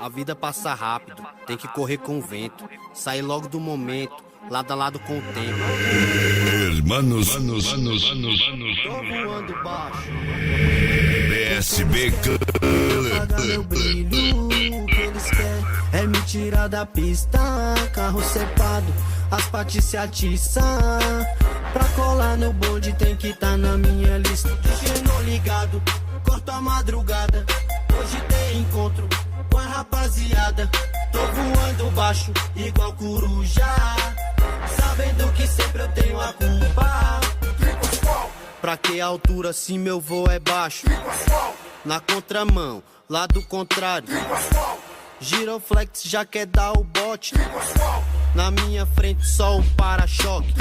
A vida passa rápido, tem que correr com o vento. Sair logo do momento, lado a lado com o tempo. Hermanos, Tô voando baixo. PSB. Apagar meu brilho, o que eles querem é me tirar da pista. Carro cepado, as patis se atiçam. Pra colar no bonde tem que tá na minha lista. Geno ligado, corto a madrugada. Hoje tem encontro com a rapaziada. Tô voando baixo, igual coruja, sabendo que sempre eu tenho a culpa. Pra que altura se meu voo é baixo? Na contramão, lado contrário. Giroflex já quer dar o bote. Na minha frente só o para-choque.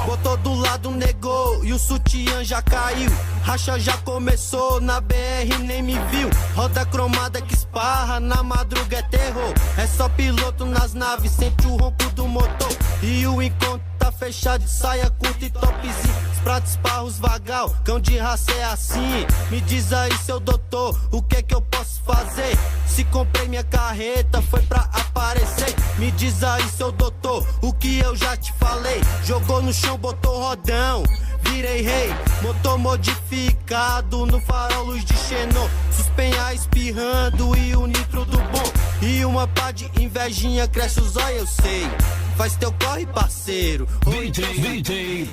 Botou do lado, negou e o sutiã já caiu. Racha já começou, na BR nem me viu. Roda cromada que esparra, na madruga é terror. É só piloto nas naves, sente o ronco do motor. E o encontro tá fechado de saia curta e topzinho. Os pratos esparros vagal, cão de raça é assim. Me diz aí, seu doutor, o que é que eu posso fazer? Se comprei minha carreta, foi pra aparecer. Me diz aí, seu doutor, o que eu já te falei. Jogou no chão, botou rodão, virei rei. Motor modificado, no farol luz de xenô. Suspenha espirrando e o nitro do bom. E uma pá de invejinha cresce os olhos, eu sei. Faz teu corre, parceiro. DJ